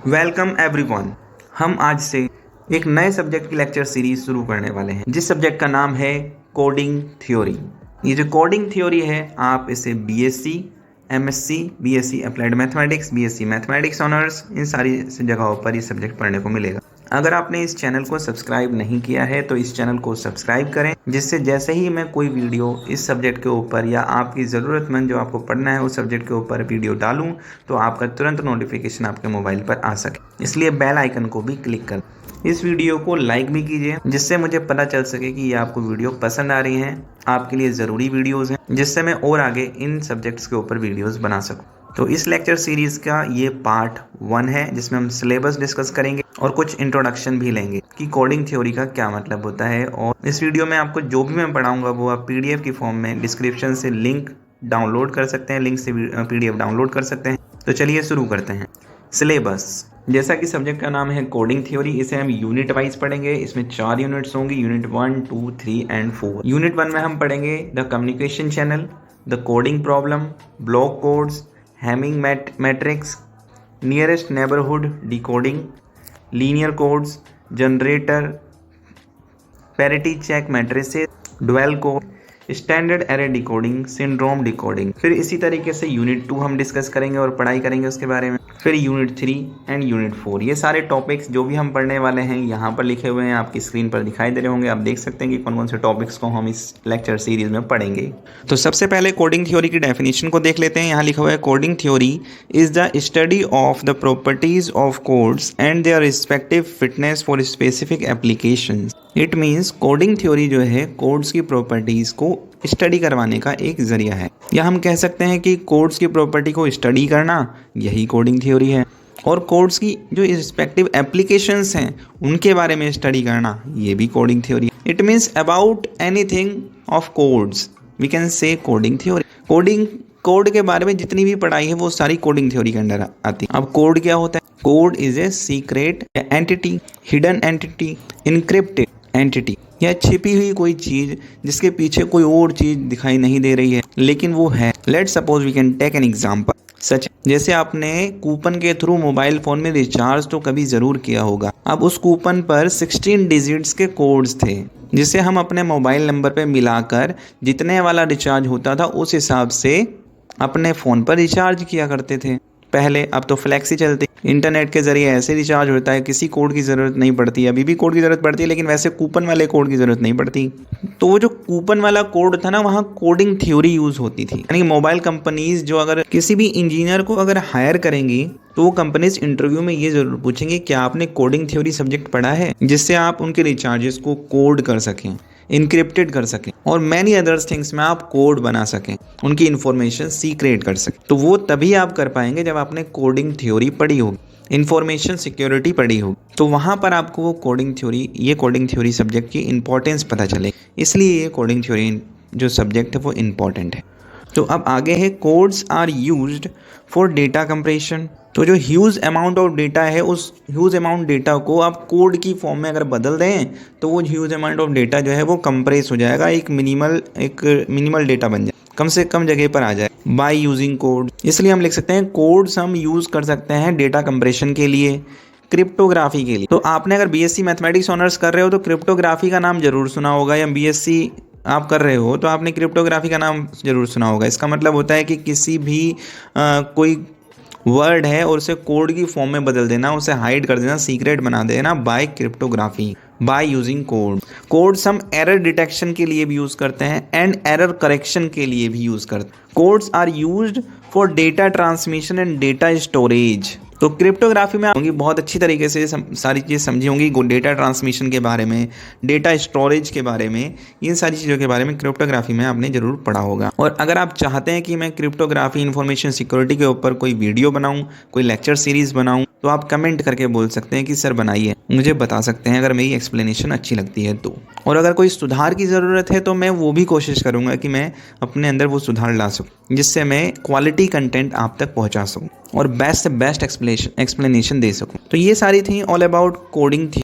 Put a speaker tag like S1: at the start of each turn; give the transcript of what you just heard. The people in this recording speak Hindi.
S1: Welcome everyone. हम आज से एक नए सब्जेक्ट की लेक्चर सीरीज शुरू करने वाले हैं जिस सब्जेक्ट का नाम है कोडिंग थ्योरी। ये जो कोडिंग थ्योरी है आप इसे BSc, MSc, BSc applied mathematics, BSc mathematics honours, इन सारी जगहों पर ये सब्जेक्ट पढ़ने को मिलेगा। अगर आपने इस चैनल को सब्सक्राइब नहीं किया है तो इस चैनल को सब्सक्राइब करें, जिससे जैसे ही मैं कोई वीडियो इस सब्जेक्ट के ऊपर या आपकी ज़रूरतमंद जो आपको पढ़ना है उस सब्जेक्ट के ऊपर वीडियो डालूं तो आपका तुरंत नोटिफिकेशन आपके मोबाइल पर आ सके। इसलिए बेल आइकन को भी क्लिक कर इस वीडियो को लाइक भी कीजिए, जिससे मुझे पता चल सके कि ये आपको वीडियो पसंद आ रही हैं, आपके लिए ज़रूरी वीडियोज़ हैं, जिससे मैं और आगे इन सब्जेक्ट्स के ऊपर वीडियोज़ बना सकूँ। तो इस लेक्चर सीरीज़ का ये पार्ट 1 है जिसमें हम सिलेबस डिस्कस करेंगे और कुछ इंट्रोडक्शन भी लेंगे कि कोडिंग थ्योरी का क्या मतलब होता है। और इस वीडियो में आपको जो भी मैं पढ़ाऊंगा वो आप पीडीएफ की फॉर्म में डिस्क्रिप्शन से लिंक डाउनलोड कर सकते हैं, लिंक से पीडीएफ डाउनलोड कर सकते हैं। तो चलिए शुरू करते हैं। सिलेबस, जैसा कि सब्जेक्ट का नाम है कोडिंग थ्योरी, इसे हम यूनिट वाइज पढ़ेंगे। इसमें 4 यूनिट्स होंगी, यूनिट 1, 2, 3 एंड 4। यूनिट 1 में हम पढ़ेंगे the communication channel, the coding problem, block codes, Hamming matrix, nearest neighbourhood decoding, linear codes, generator, parity check matrices, dual code, standard array decoding, syndrome decoding. फिर इसी तरीके से यूनिट 2 हम डिस्कस करेंगे और पढ़ाई करेंगे उसके बारे में। फिर यूनिट 3 एंड यूनिट 4। ये सारे टॉपिक्स जो भी हम पढ़ने वाले हैं यहाँ पर लिखे हुए हैं, आपकी स्क्रीन पर दिखाई दे रहे होंगे। आप देख सकते हैं कि कौन कौन से टॉपिक्स को हम इस लेक्चर सीरीज में पढ़ेंगे। तो सबसे पहले कोडिंग थ्योरी की डेफिनेशन को देख लेते हैं। यहाँ लिखा हुआ है coding theory is the study of the properties of codes and their respective fitness for specific applications. It means coding theory जो है कोड्स की प्रॉपर्टीज को स्टडी करवाने का एक जरिया है, या हम कह सकते हैं कि कोड्स की प्रॉपर्टी को स्टडी करना यही कोडिंग थ्योरी है, और कोड्स की जो रिस्पेक्टिव एप्लीकेशंस हैं उनके बारे में स्टडी करना ये भी कोडिंग थ्योरी है। It means about anything of codes we can say coding theory. Code के बारे में जितनी भी पढ़ाई है वो सारी कोडिंग थ्योरी के अंडर आती है। अब कोड क्या होता है? Code is a secret entity, hidden entity, encrypted entity, या छिपी हुई कोई चीज जिसके पीछे कोई और चीज दिखाई नहीं दे रही है लेकिन वो है। Let's suppose we can take an example such, जैसे आपने कूपन के थ्रू मोबाइल फोन में रिचार्ज तो कभी जरूर किया होगा। अब उस कूपन पर 16 डिजिट्स के कोड्स थे जिसे हम अपने मोबाइल नंबर पे मिलाकर जितने वाला रिचार्ज होता था उस हिसाब से अपने फ़ोन पर रिचार्ज किया करते थे पहले। अब तो फ्लैक्सी चलती, इंटरनेट के जरिए ऐसे रिचार्ज होता है, किसी कोड की ज़रूरत नहीं पड़ती। अभी भी कोड की ज़रूरत पड़ती है लेकिन वैसे कूपन वाले कोड की ज़रूरत नहीं पड़ती। तो वो जो कूपन वाला कोड था ना, वहाँ कोडिंग थ्योरी यूज़ होती थी। यानी मोबाइल कंपनीज जो अगर किसी भी इंजीनियर को अगर हायर करेंगी तो वो कंपनीज इंटरव्यू में ये ज़रूर पूछेंगे क्या आपने कोडिंग थ्योरी सब्जेक्ट पढ़ा है, जिससे आप उनके रिचार्जेस को कोड कर सकें, इनक्रिप्टेड कर सकें और मैनी अदर्स थिंग्स में आप कोड बना सकें, उनकी इंफॉर्मेशन सीक्रेट कर सकें। तो वो तभी आप कर पाएंगे जब आपने कोडिंग थ्योरी पढ़ी होगी, इंफॉर्मेशन सिक्योरिटी पढ़ी होगी। तो वहाँ पर आपको वो कोडिंग थ्योरी सब्जेक्ट की इंपॉर्टेंस पता चले, इसलिए ये कोडिंग थ्योरी जो सब्जेक्ट है वो इम्पॉर्टेंट है। तो अब आगे है codes are used for data compression. तो जो ह्यूज अमाउंट ऑफ डेटा है उस ह्यूज अमाउंट डेटा को आप कोड की फॉर्म में अगर बदल दें तो वो ह्यूज अमाउंट ऑफ डेटा जो है वो कंप्रेस हो जाएगा, एक मिनिमल डेटा बन जाए, कम से कम जगह पर आ जाए बाय यूजिंग कोड। इसलिए हम लिख सकते हैं कोड्स हम यूज़ कर सकते हैं डेटा कंप्रेशन के लिए, क्रिप्टोग्राफी के लिए। तो आपने अगर बीएससी मैथमेटिक्स ऑनर्स कर रहे हो तो क्रिप्टोग्राफी का नाम जरूर सुना होगा, या बीएससी आप कर रहे हो तो आपने क्रिप्टोग्राफी का नाम जरूर सुना होगा। इसका मतलब होता है कि किसी भी कोई वर्ड है और उसे कोड की फॉर्म में बदल देना, उसे हाइड कर देना, सीक्रेट बना देना by cryptography, by using code. Codes हम एरर डिटेक्शन के लिए भी यूज़ करते हैं एंड एरर करेक्शन के लिए भी यूज़ करते हैं। Codes are used for data transmission and data storage. तो क्रिप्टोग्राफी में होंगी बहुत अच्छी तरीके से सारी चीज़ समझी होंगी, डेटा ट्रांसमिशन के बारे में, डेटा स्टोरेज के बारे में, इन सारी चीज़ों के बारे में क्रिप्टोग्राफी में आपने ज़रूर पढ़ा होगा। और अगर आप चाहते हैं कि मैं क्रिप्टोग्राफी इंफॉर्मेशन सिक्योरिटी के ऊपर कोई वीडियो बनाऊँ, कोई लेक्चर सीरीज़ बनाऊँ, तो आप कमेंट करके बोल सकते हैं कि सर बनाइए, मुझे बता सकते हैं अगर मेरी एक्सप्लेनेशन अच्छी लगती है तो। और अगर कोई सुधार की ज़रूरत है तो मैं वो भी कोशिश करूँगा कि मैं अपने अंदर वो सुधार ला सकूँ, जिससे मैं क्वालिटी कंटेंट आप तक पहुँचा सकूँ और बेस्ट से बेस्ट एक्सप्लेनेशन दे सकूँ। तो ये सारी थी ऑल अबाउट कोडिंग थी।